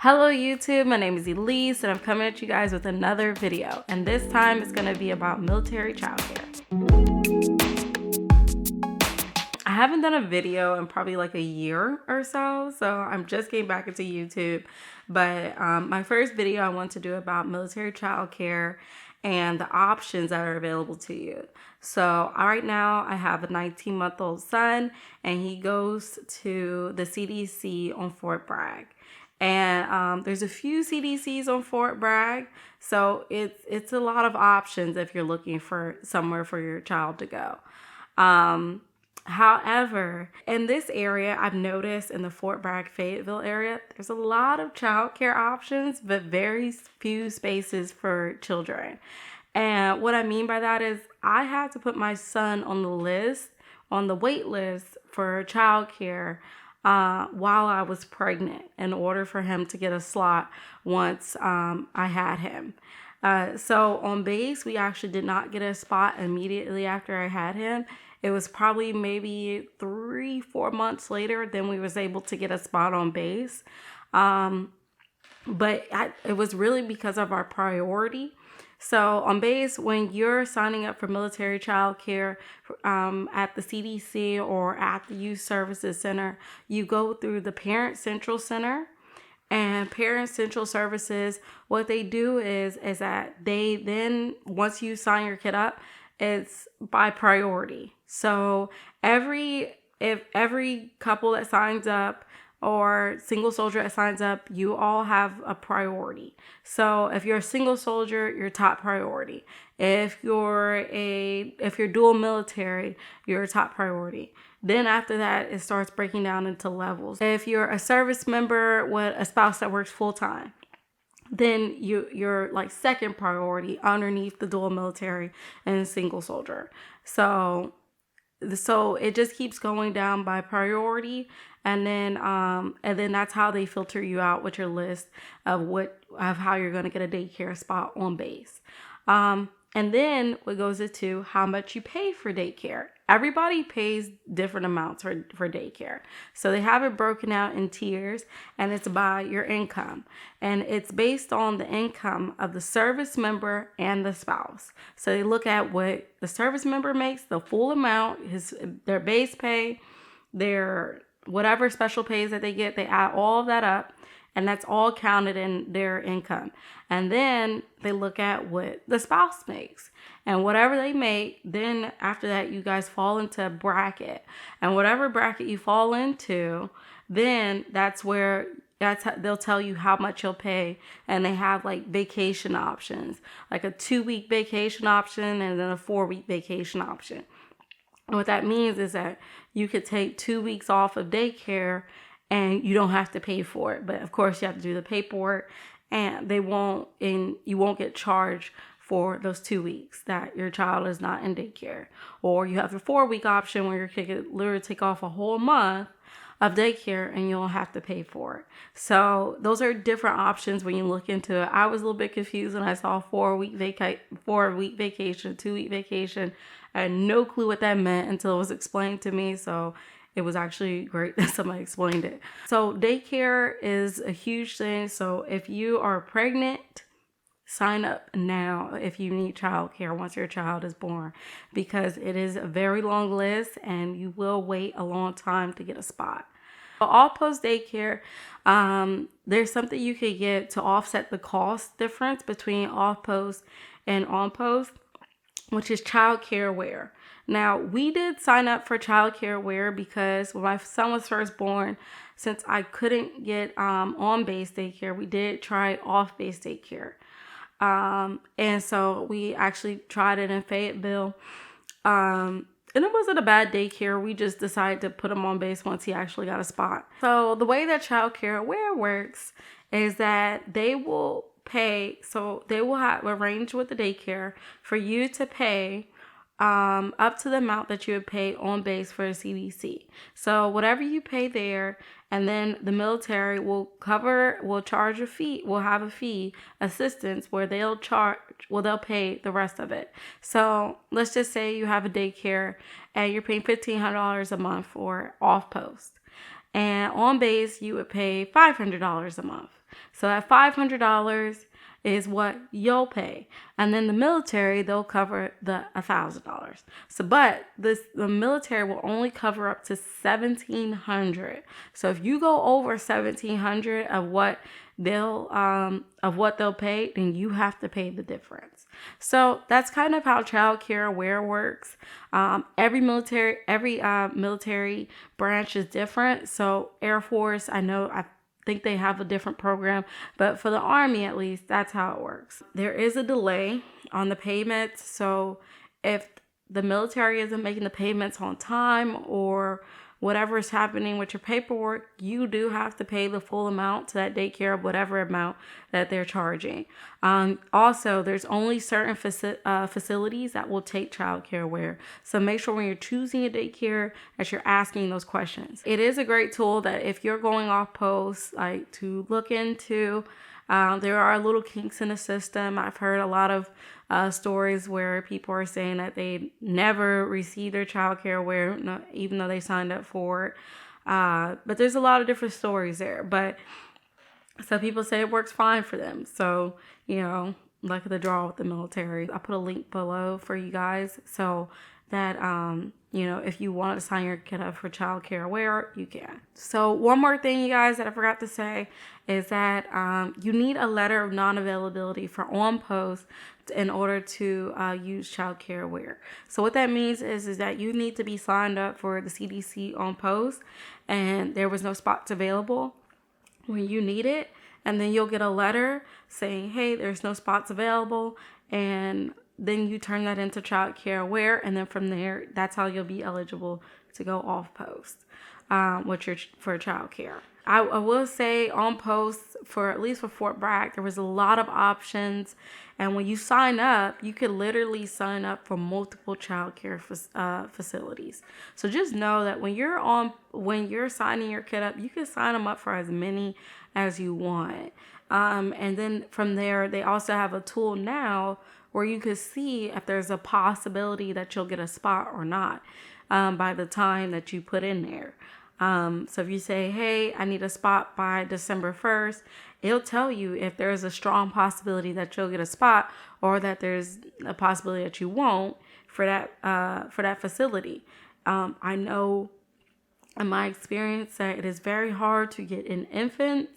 Hello YouTube, my name is Elise and I'm coming at you guys with another video, and this time it's going to be about military childcare. I haven't done a video in probably like a year or so I'm just getting back into YouTube, but my first video I want to do about military childcare and the options that are available to you. So right now I have a 19-month-old son and he goes to the CDC on Fort Bragg. And there's a few CDCs on Fort Bragg, so it's a lot of options if you're looking for somewhere for your child to go. However, in this area, I've noticed in the Fort Bragg, Fayetteville area, there's a lot of childcare options, but very few spaces for children. And what I mean by that is I had to put my son on the wait list for childcare while I was pregnant in order for him to get a slot once I had him. So on base, we actually did not get a spot immediately after I had him. It was probably maybe 3-4 months later, then we was able to get a spot on base. But it was really because of our priority. So on base, when you're signing up for military child care at the CDC or at the Youth Services Center, you go through the Parent Central Center. And Parent Central Services, what they do is that they then, once you sign your kid up, it's by priority. So if every couple that signs up or single soldier that signs up, you all have a priority. So if you're a single soldier, you're top priority. If you're dual military, you're a top priority. Then after that, it starts breaking down into levels. If you're a service member with a spouse that works full time, then you're like second priority underneath the dual military and single soldier. So it just keeps going down by priority, and then that's how they filter you out with your list of how you're going to get a daycare spot on base. And then what goes into how much you pay for daycare. Everybody pays different amounts for daycare. So they have it broken out in tiers, and it's by your income. And it's based on the income of the service member and the spouse. So they look at what the service member makes, the full amount, their base pay, their whatever special pays that they get, they add all of that up. And that's all counted in their income. And then they look at what the spouse makes. And whatever they make, then after that, you guys fall into a bracket. And whatever bracket you fall into, then they'll tell you how much you'll pay. And they have like vacation options, like a 2-week vacation option and then a 4-week vacation option. And what that means is that you could take 2 weeks off of daycare and you don't have to pay for it. But of course you have to do the paperwork, and you won't get charged for those 2 weeks that your child is not in daycare. Or you have the 4-week option where your kid could literally take off a whole month of daycare and you don't have to pay for it. So those are different options when you look into it. I was a little bit confused when I saw 4-week vacation, 2-week vacation. I had no clue what that meant until it was explained to me. So it was actually great that somebody explained it. So daycare is a huge thing. So if you are pregnant, sign up now if you need childcare once your child is born, because it is a very long list and you will wait a long time to get a spot. Off-post daycare, there's something you could get to offset the cost difference between off-post and on-post, which is childcare wear. Now, we did sign up for childcare wear because when my son was first born, since I couldn't get on-base daycare, we did try off-base daycare. And so we actually tried it in Fayetteville. And it wasn't a bad daycare. We just decided to put him on base once he actually got a spot. So the way that childcare wear works is that they will pay. So they will have arranged with the daycare for you to pay up to the amount that you would pay on base for a CDC. So whatever you pay there, and then the military will charge a fee, will have a fee assistance where they'll pay the rest of it. So let's just say you have a daycare and you're paying $1,500 a month for off post. And on base, you would pay $500 a month. So that $500 is what you'll pay. And then the military, they'll cover the $1,000. So, but the military will only cover up to $1,700. So if you go over $1,700 of what they'll pay, then you have to pay the difference. So that's kind of how child care aware works. Every military branch is different. So Air Force, I think they have a different program, but for the Army, at least, that's how it works. There is a delay on the payments. So if the military isn't making the payments on time or whatever is happening with your paperwork, you do have to pay the full amount to that daycare, whatever amount that they're charging. Also, there's only certain facilities that will take child care aware. So make sure when you're choosing a daycare that you're asking those questions. It is a great tool that if you're going off post, like to look into. There are little kinks in the system. I've heard a lot of stories where people are saying that they never received their child care aware, even though they signed up for it. But there's a lot of different stories there. But some people say it works fine for them. So, luck of the draw with the military. I put a link below for you guys so that, if you want to sign your kid up for child care aware, you can. So one more thing, you guys, that I forgot to say is that you need a letter of non-availability for on post in order to use child care aware. So what that means is that you need to be signed up for the CDC on post and there was no spots available when you need it. And then you'll get a letter saying, hey, there's no spots available. And then you turn that into child care aware. And then from there, that's how you'll be eligible to go off post for child care. I will say on post, at least for Fort Bragg, there was a lot of options. And when you sign up, you could literally sign up for multiple child care facilities. So just know that when you're signing your kid up, you can sign them up for as many as you want. And then from there, they also have a tool now where you can see if there's a possibility that you'll get a spot or not by the time that you put in there. So if you say, hey, I need a spot by December 1st, it'll tell you if there's a strong possibility that you'll get a spot or that there's a possibility that you won't for that facility. I know in my experience that it is very hard to get in infants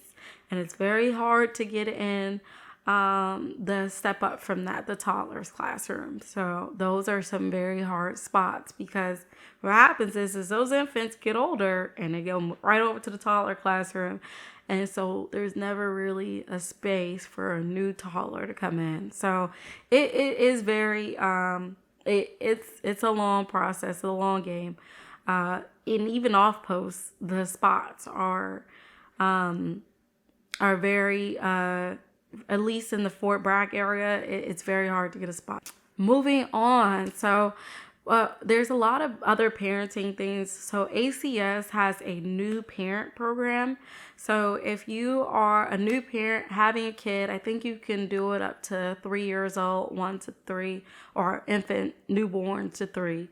and it's very hard to get in the step up from that, the toddlers classroom. So those are some very hard spots because what happens is those infants get older and they go right over to the toddler classroom. And so there's never really a space for a new toddler to come in. So it is very, it's a long process, a long game. And even off post, the spots are very, at least in the Fort Bragg area, it's very hard to get a spot. Moving on. So there's a lot of other parenting things. So ACS has a new parent program. So if you are a new parent having a kid, I think you can do it up to 3 years old, 1 to 3, or infant, newborn to 3.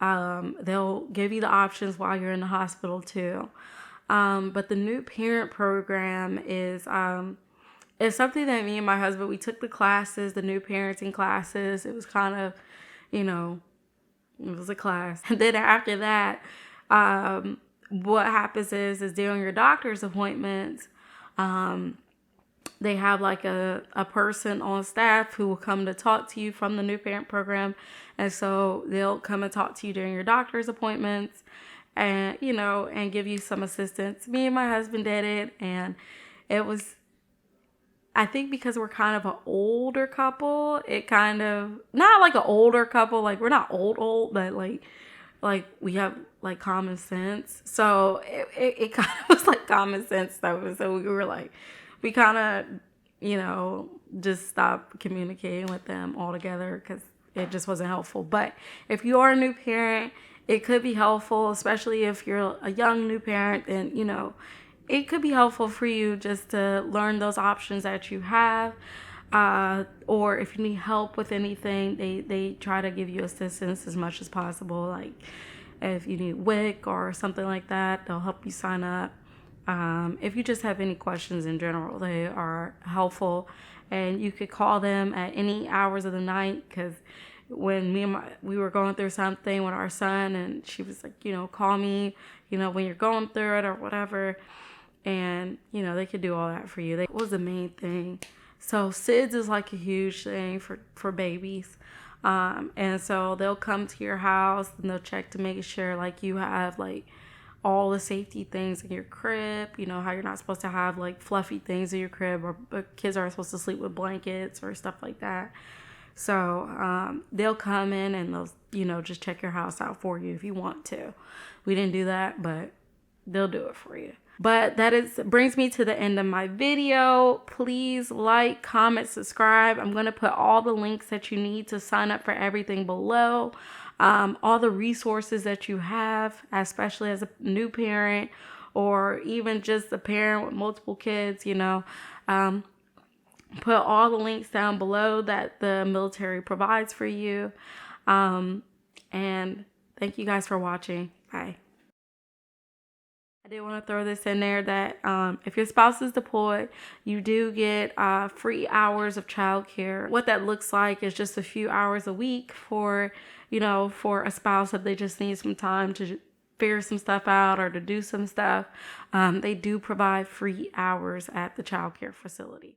They'll give you the options while you're in the hospital too. But the new parent program is it's something that me and my husband, we took the classes, the new parenting classes. It was kind of, it was a class. And then after that, what happens is during your doctor's appointments, they have like a person on staff who will come to talk to you from the new parent program. And so they'll come and talk to you during your doctor's appointments and, and give you some assistance. Me and my husband did it. And it was, I think because we're kind of an older couple, it kind of, not like an older couple, like we're not old, but like we have like common sense. So it kind of was like common sense stuff. So we were like, we kind of, just stopped communicating with them altogether because it just wasn't helpful. But if you are a new parent, it could be helpful, especially if you're a young new parent, and, it could be helpful for you just to learn those options that you have. Or if you need help with anything, they try to give you assistance as much as possible. Like, If you need WIC or something like that, they'll help you sign up. If you just have any questions in general, they are helpful, and you could call them at any hours of the night. Because when we were going through something with our son, and she was like, call me, when you're going through it or whatever, and they could do all that for you. That was the main thing. So SIDS is like a huge thing for babies. And so they'll come to your house and they'll check to make sure like you have like all the safety things in your crib. How you're not supposed to have like fluffy things in your crib, or kids aren't supposed to sleep with blankets or stuff like that. So they'll come in and they'll just check your house out for you if you want to. We didn't do that, but they'll do it for you. But brings me to the end of my video. Please like, comment, subscribe. I'm going to put all the links that you need to sign up for everything below. All the resources that you have, especially as a new parent or even just a parent with multiple kids, put all the links down below that the military provides for you. And thank you guys for watching. Bye. I did want to throw this in there that if your spouse is deployed, you do get free hours of childcare. What that looks like is just a few hours a week for a spouse if they just need some time to figure some stuff out or to do some stuff. They do provide free hours at the childcare facility.